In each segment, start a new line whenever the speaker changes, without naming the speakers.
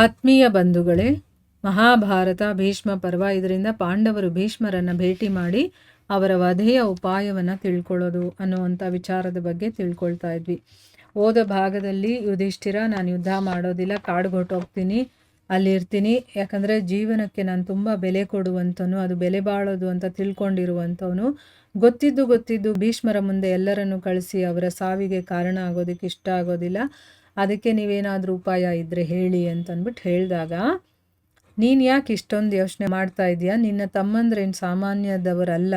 ಆತ್ಮೀಯ ಬಂಧುಗಳೇ, ಮಹಾಭಾರತ ಭೀಷ್ಮ ಪರ್ವ. ಇದರಿಂದ ಪಾಂಡವರು ಭೀಷ್ಮರನ್ನು ಭೇಟಿ ಮಾಡಿ ಅವರ ವಧೆಯ ಉಪಾಯವನ್ನು ತಿಳ್ಕೊಳ್ಳೋದು ಅನ್ನುವಂಥ ವಿಚಾರದ ಬಗ್ಗೆ ತಿಳ್ಕೊಳ್ತಾ ಇದ್ವಿ. ಹೋದ ಭಾಗದಲ್ಲಿ ಯುಧಿಷ್ಠಿರ, ನಾನು ಯುದ್ಧ ಮಾಡೋದಿಲ್ಲ, ಕಾಡಿಗೆ ಹೊರಟೋಗ್ತೀನಿ, ಅಲ್ಲಿರ್ತೀನಿ, ಯಾಕಂದರೆ ಜೀವನಕ್ಕೆ ನಾನು ತುಂಬ ಬೆಲೆ ಕೊಡುವಂಥವನು, ಅದು ಬೆಲೆ ಬಾಳೋದು ಅಂತ ತಿಳ್ಕೊಂಡಿರುವಂಥವನು. ಗೊತ್ತಿದ್ದು ಭೀಷ್ಮರ ಮುಂದೆ ಎಲ್ಲರನ್ನು ಕಳಿಸಿ ಅವರ ಸಾವಿಗೆ ಕಾರಣ ಆಗೋದಕ್ಕೆ ಇಷ್ಟ ಆಗೋದಿಲ್ಲ, ಅದಕ್ಕೆ ನೀವೇನಾದರೂ ಉಪಾಯ ಇದ್ದರೆ ಹೇಳಿ ಅಂತಂದ್ಬಿಟ್ಟು ಹೇಳಿದಾಗ, ನೀನು ಯಾಕೆ ಇಷ್ಟೊಂದು ಯೋಚನೆ ಮಾಡ್ತಾ ಇದೆಯಾ? ನಿನ್ನ ತಮ್ಮಂದ್ರೇನು ಸಾಮಾನ್ಯದವರಲ್ಲ,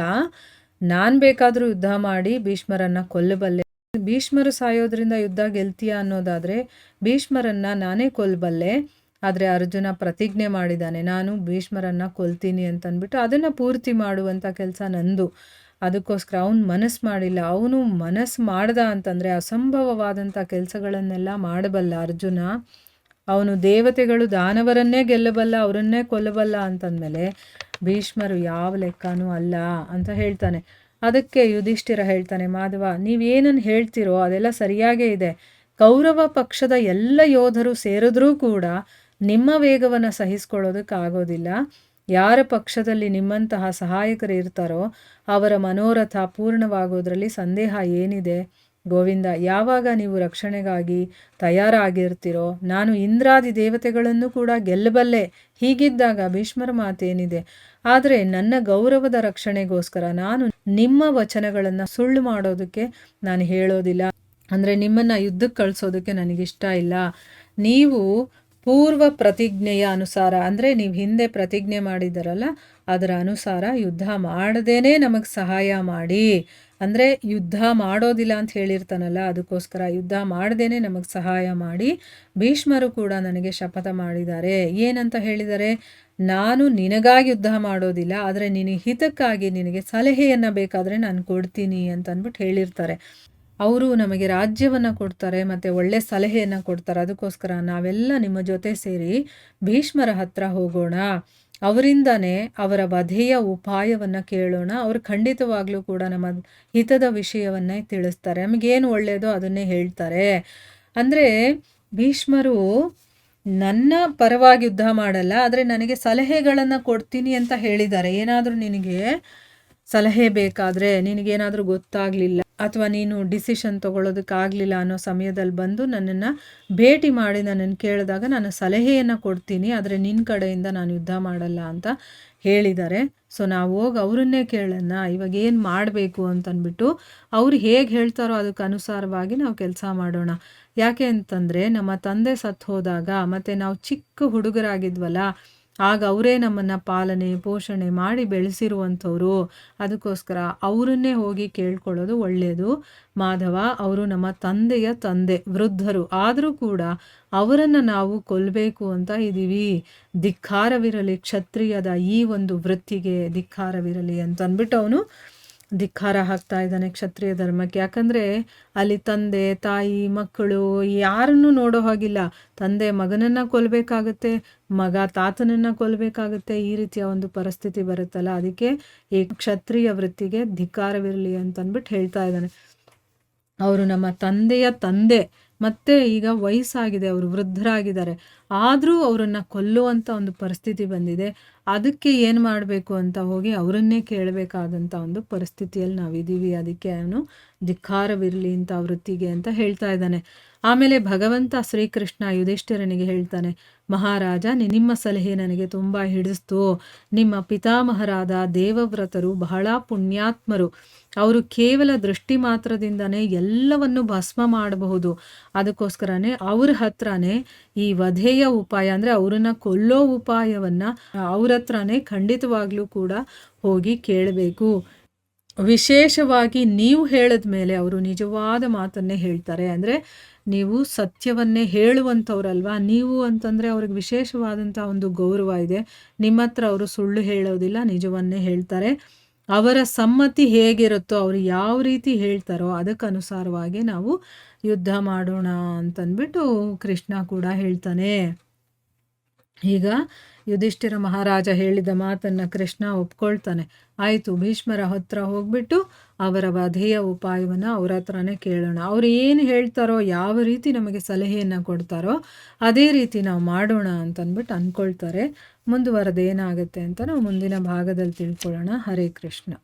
ನಾನು ಬೇಕಾದರೂ ಯುದ್ಧ ಮಾಡಿ ಭೀಷ್ಮರನ್ನು ಕೊಲ್ಲಬಲ್ಲೆ. ಭೀಷ್ಮರು ಸಾಯೋದ್ರಿಂದ ಯುದ್ಧ ಗೆಲ್ತೀಯ ಅನ್ನೋದಾದರೆ ಭೀಷ್ಮರನ್ನು ನಾನೇ ಕೊಲ್ಲಬಲ್ಲೆ. ಆದರೆ ಅರ್ಜುನ ಪ್ರತಿಜ್ಞೆ ಮಾಡಿದ್ದಾನೆ, ನಾನು ಭೀಷ್ಮರನ್ನು ಕೊಲ್ತೀನಿ ಅಂತಂದ್ಬಿಟ್ಟು. ಅದನ್ನು ಪೂರ್ತಿ ಮಾಡುವಂಥ ಕೆಲಸ ನಂದು. ಅದಕ್ಕೋಸ್ಕರ ಅವನು ಮನಸ್ಸು ಮಾಡಿಲ್ಲ. ಅವನು ಮನಸ್ಸು ಮಾಡ್ದ ಅಂತಂದರೆ ಅಸಂಭವವಾದಂಥ ಕೆಲಸಗಳನ್ನೆಲ್ಲ ಮಾಡಬಲ್ಲ ಅರ್ಜುನ. ಅವನು ದೇವತೆಗಳು ದಾನವರನ್ನೇ ಗೆಲ್ಲಬಲ್ಲ, ಅವರನ್ನೇ ಕೊಲ್ಲಬಲ್ಲ ಅಂತಂದಮೇಲೆ ಭೀಷ್ಮರು ಯಾವ ಲೆಕ್ಕನೂ ಅಲ್ಲ ಅಂತ ಹೇಳ್ತಾನೆ. ಅದಕ್ಕೆ ಯುಧಿಷ್ಠಿರ ಹೇಳ್ತಾನೆ, ಮಾಧವ, ನೀವೇನನ್ನು ಹೇಳ್ತಿರೋ ಅದೆಲ್ಲ ಸರಿಯಾಗೇ ಇದೆ. ಕೌರವ ಪಕ್ಷದ ಎಲ್ಲ ಯೋಧರು ಸೇರಿದ್ರೂ ಕೂಡ ನಿಮ್ಮ ವೇಗವನ್ನು ಸಹಿಸ್ಕೊಳ್ಳೋದಕ್ಕಾಗೋದಿಲ್ಲ. ಯಾರ ಪಕ್ಷದಲ್ಲಿ ನಿಮ್ಮಂತಹ ಸಹಾಯಕರು ಇರ್ತಾರೋ ಅವರ ಮನೋರಥ ಪೂರ್ಣವಾಗೋದ್ರಲ್ಲಿ ಸಂದೇಹ ಏನಿದೆ ಗೋವಿಂದ. ಯಾವಾಗ ನೀವು ರಕ್ಷಣೆಗಾಗಿ ತಯಾರಾಗಿರ್ತೀರೋ ನಾನು ಇಂದ್ರಾದಿ ದೇವತೆಗಳನ್ನು ಕೂಡ ಗೆಲ್ಲಬಲ್ಲೆ. ಹೀಗಿದ್ದಾಗ ಭೀಷ್ಮರ ಮಾತೇನಿದೆ? ಆದರೆ ನನ್ನ ಗೌರವದ ರಕ್ಷಣೆಗೋಸ್ಕರ ನಾನು ನಿಮ್ಮ ವಚನಗಳನ್ನು ಸುಳ್ಳು ಮಾಡೋದಕ್ಕೆ ನಾನು ಹೇಳೋದಿಲ್ಲ. ಅಂದರೆ ನಿಮ್ಮನ್ನು ಯುದ್ಧಕ್ಕೆ ಕಳಿಸೋದಕ್ಕೆ ನನಗಿಷ್ಟ ಇಲ್ಲ. ನೀವು ಪೂರ್ವ ಪ್ರತಿಜ್ಞೆಯ ಅನುಸಾರ, ಅಂದರೆ ನೀವು ಹಿಂದೆ ಪ್ರತಿಜ್ಞೆ ಮಾಡಿದಾರಲ್ಲ ಅದರ ಅನುಸಾರ ಯುದ್ಧ ಮಾಡದೇನೆ ನಮಗೆ ಸಹಾಯ ಮಾಡಿ. ಅಂದರೆ ಯುದ್ಧ ಮಾಡೋದಿಲ್ಲ ಅಂತ ಹೇಳಿರ್ತಾನಲ್ಲ, ಅದಕ್ಕೋಸ್ಕರ ಯುದ್ಧ ಮಾಡದೇನೆ ನಮಗೆ ಸಹಾಯ ಮಾಡಿ. ಭೀಷ್ಮರು ಕೂಡ ನನಗೆ ಶಪಥ ಮಾಡಿದ್ದಾರೆ. ಏನಂತ ಹೇಳಿದ್ದಾರೆ? ನಾನು ನಿನಗಾಗಿ ಯುದ್ಧ ಮಾಡೋದಿಲ್ಲ, ಆದರೆ ನಿನಗೆ ಹಿತಕ್ಕಾಗಿ ನಿನಗೆ ಸಲಹೆಯನ್ನು ಬೇಕಾದರೆ ನಾನು ಕೊಡ್ತೀನಿ ಅಂತ ಅಂದ್ಬಿಟ್ಟು ಹೇಳಿರ್ತಾರೆ. ಅವರು ನಮಗೆ ರಾಜ್ಯವನ್ನು ಕೊಡ್ತಾರೆ ಮತ್ತು ಒಳ್ಳೆ ಸಲಹೆಯನ್ನು ಕೊಡ್ತಾರೆ. ಅದಕ್ಕೋಸ್ಕರ ನಾವೆಲ್ಲ ನಿಮ್ಮ ಜೊತೆ ಸೇರಿ ಭೀಷ್ಮರ ಹತ್ರ ಹೋಗೋಣ, ಅವರಿಂದನೇ ಅವರ ವಧೆಯ ಉಪಾಯವನ್ನು ಕೇಳೋಣ. ಅವರು ಖಂಡಿತವಾಗ್ಲೂ ಕೂಡ ನಮ್ಮ ಹಿತದ ವಿಷಯವನ್ನೇ ತಿಳಿಸ್ತಾರೆ, ನಮಗೇನು ಒಳ್ಳೆಯದೋ ಅದನ್ನೇ ಹೇಳ್ತಾರೆ. ಅಂದರೆ ಭೀಷ್ಮರು ನನ್ನ ಪರವಾಗಿ ಯುದ್ಧ ಮಾಡಲ್ಲ, ಆದರೆ ನನಗೆ ಸಲಹೆಗಳನ್ನು ಕೊಡ್ತೀನಿ ಅಂತ ಹೇಳಿದ್ದಾರೆ. ಏನಾದರೂ ನಿನಗೆ ಸಲಹೆ ಬೇಕಾದರೆ, ನಿನಗೇನಾದರೂ ಗೊತ್ತಾಗಲಿಲ್ಲ ಅಥವಾ ನೀನು ಡಿಸಿಷನ್ ತೊಗೊಳೋದಕ್ಕಾಗಲಿಲ್ಲ ಅನ್ನೋ ಸಮಯದಲ್ಲಿ ಬಂದು ನನ್ನನ್ನು ಭೇಟಿ ಮಾಡಿ ನನ್ನನ್ನು ಕೇಳಿದಾಗ ನಾನು ಸಲಹೆಯನ್ನು ಕೊಡ್ತೀನಿ, ಆದರೆ ನಿನ್ನ ಕಡೆಯಿಂದ ನಾನು ಯುದ್ಧ ಮಾಡಲ್ಲ ಅಂತ ಹೇಳಿದ್ದಾರೆ. ಸೊ ನಾವು ಹೋಗಿ ಅವರನ್ನೇ ಕೇಳೋಣ, ಇವಾಗ ಏನು ಮಾಡಬೇಕು ಅಂತಂದ್ಬಿಟ್ಟು. ಅವ್ರು ಹೇಗೆ ಹೇಳ್ತಾರೋ ಅದಕ್ಕೆ ಅನುಸಾರವಾಗಿ ನಾವು ಕೆಲಸ ಮಾಡೋಣ. ಯಾಕೆ ಅಂತಂದರೆ ನಮ್ಮ ತಂದೆ ಸತ್ತು ಹೋದಾಗ ಮತ್ತು ನಾವು ಚಿಕ್ಕ ಹುಡುಗರಾಗಿದ್ವಲ್ಲ, ಆಗ ಅವರೇ ನಮ್ಮನ್ನು ಪಾಲನೆ ಪೋಷಣೆ ಮಾಡಿ ಬೆಳೆಸಿರುವಂಥವ್ರು. ಅದಕ್ಕೋಸ್ಕರ ಅವರನ್ನೇ ಹೋಗಿ ಕೇಳ್ಕೊಳ್ಳೋದು ಒಳ್ಳೆಯದು ಮಾಧವ. ಅವರು ನಮ್ಮ ತಂದೆಯ ತಂದೆ, ವೃದ್ಧರು. ಆದರೂ ಕೂಡ ಅವರನ್ನು ನಾವು ಕೊಲ್ಲಬೇಕು ಅಂತ ಇದ್ದೀವಿ. ಧಿಕ್ಕಾರವಿರಲಿ ಕ್ಷತ್ರಿಯದ ಈ ಒಂದು ವೃತ್ತಿಗೆ, ಧಿಕ್ಕಾರವಿರಲಿ ಅಂತ ಅಂದ್ಬಿಟ್ಟು ಅವನು ಧಿಕ್ಕಾರ ಹಾಕ್ತಾ ಇದ್ದಾನೆ ಕ್ಷತ್ರಿಯ ಧರ್ಮಕ್ಕೆ. ಯಾಕಂದರೆ ಅಲ್ಲಿ ತಂದೆ ತಾಯಿ ಮಕ್ಕಳು ಯಾರನ್ನು ನೋಡೋ ಹಾಗಿಲ್ಲ. ತಂದೆ ಮಗನನ್ನು ಕೊಲ್ಲಬೇಕಾಗುತ್ತೆ, ಮಗ ತಾತನನ್ನು ಕೊಲ್ಲಬೇಕಾಗುತ್ತೆ. ಈ ರೀತಿಯ ಒಂದು ಪರಿಸ್ಥಿತಿ ಬರುತ್ತಲ್ಲ, ಅದಕ್ಕೆ ಈ ಕ್ಷತ್ರಿಯ ವೃತ್ತಿಗೆ ಧಿಕ್ಕಾರವಿರಲಿ ಅಂತಂದ್ಬಿಟ್ಟು ಹೇಳ್ತಾ ಇದ್ದಾನೆ. ಅವರು ನಮ್ಮ ತಂದೆಯ ತಂದೆ, ಮತ್ತು ಈಗ ವಯಸ್ಸಾಗಿದೆ, ಅವರು ವೃದ್ಧರಾಗಿದ್ದಾರೆ, ಆದರೂ ಅವರನ್ನು ಕೊಲ್ಲುವಂಥ ಒಂದು ಪರಿಸ್ಥಿತಿ ಬಂದಿದೆ. ಅದಕ್ಕೆ ಏನು ಮಾಡಬೇಕು ಅಂತ ಹೋಗಿ ಅವರನ್ನೇ ಕೇಳಬೇಕಾದಂಥ ಒಂದು ಪರಿಸ್ಥಿತಿಯಲ್ಲಿ ನಾವಿದ್ದೀವಿ. ಅದಕ್ಕೆ ಅವನು ಧಿಕ್ಕಾರವಿರಲಿ ಅಂತ ವೃತ್ತಿಗೆ ಅಂತ ಹೇಳ್ತಾ ಇದ್ದಾನೆ. ಆಮೇಲೆ ಭಗವಂತ ಶ್ರೀಕೃಷ್ಣ ಯುಧಿಷ್ಠಿರನಿಗೆ ಹೇಳ್ತಾನೆ, ಮಹಾರಾಜ, ನಿಮ್ಮ ಸಲಹೆ ನನಗೆ ತುಂಬ ಹಿಡಿಸ್ತು. ನಿಮ್ಮ ಪಿತಾಮಹರಾದ ದೇವವ್ರತರು ಬಹಳ ಪುಣ್ಯಾತ್ಮರು. ಅವರು ಕೇವಲ ದೃಷ್ಟಿ ಮಾತ್ರದಿಂದನೇ ಎಲ್ಲವನ್ನು ಭಸ್ಮ ಮಾಡಬಹುದು. ಅದಕ್ಕೋಸ್ಕರನೇ ಅವ್ರ ಹತ್ರನೇ ಈ ವಧೆಯ ಉಪಾಯ, ಅಂದರೆ ಅವರನ್ನು ಕೊಲ್ಲೋ ಉಪಾಯವನ್ನು ಅವ್ರ ಹತ್ರನೇ ಖಂಡಿತವಾಗ್ಲೂ ಕೂಡ ಹೋಗಿ ಕೇಳಬೇಕು. ವಿಶೇಷವಾಗಿ ನೀವು ಹೇಳಿದ ಮೇಲೆ ಅವರು ನಿಜವಾದ ಮಾತನ್ನೇ ಹೇಳ್ತಾರೆ. ಅಂದರೆ ನೀವು ಸತ್ಯವನ್ನೇ ಹೇಳುವಂಥವ್ರಲ್ವಾ ನೀವು ಅಂತಂದರೆ ಅವ್ರಿಗೆ ವಿಶೇಷವಾದಂಥ ಒಂದು ಗೌರವ ಇದೆ. ನಿಮ್ಮ ಹತ್ರ ಅವರು ಸುಳ್ಳು ಹೇಳೋದಿಲ್ಲ, ನಿಜವನ್ನೇ ಹೇಳ್ತಾರೆ. ಅವರ ಸಮ್ಮತಿ ಹೇಗಿರುತ್ತೋ, ಅವರು ಯಾವ ರೀತಿ ಹೇಳ್ತಾರೋ ಅದಕ್ಕನುಸಾರವಾಗಿ ನಾವು ಯುದ್ಧ ಮಾಡೋಣ ಅಂತಂದ್ಬಿಟ್ಟು ಕೃಷ್ಣ ಕೂಡ ಹೇಳ್ತಾನೆ. ಈಗ ಯುಧಿಷ್ಠಿರ ಮಹಾರಾಜ ಹೇಳಿದ ಮಾತನ್ನು ಕೃಷ್ಣ ಒಪ್ಕೊಳ್ತಾನೆ. ಆಯಿತು, ಭೀಷ್ಮರ ಹತ್ರ ಹೋಗ್ಬಿಟ್ಟು ಅವರ ವಧೆಯ ಉಪಾಯವನ್ನು ಅವ್ರ ಹತ್ರನೇ ಕೇಳೋಣ. ಅವ್ರು ಏನು ಹೇಳ್ತಾರೋ, ಯಾವ ರೀತಿ ನಮಗೆ ಸಲಹೆಯನ್ನು ಕೊಡ್ತಾರೋ ಅದೇ ರೀತಿ ನಾವು ಮಾಡೋಣ ಅಂತಂದ್ಬಿಟ್ಟು ಅಂದ್ಕೊಳ್ತಾರೆ. ಮುಂದುವರೆದೇನಾಗುತ್ತೆ ಅಂತ ನಾವು ಮುಂದಿನ ಭಾಗದಲ್ಲಿ ತಿಳ್ಕೊಳ್ಳೋಣ. ಹರೇ ಕೃಷ್ಣ.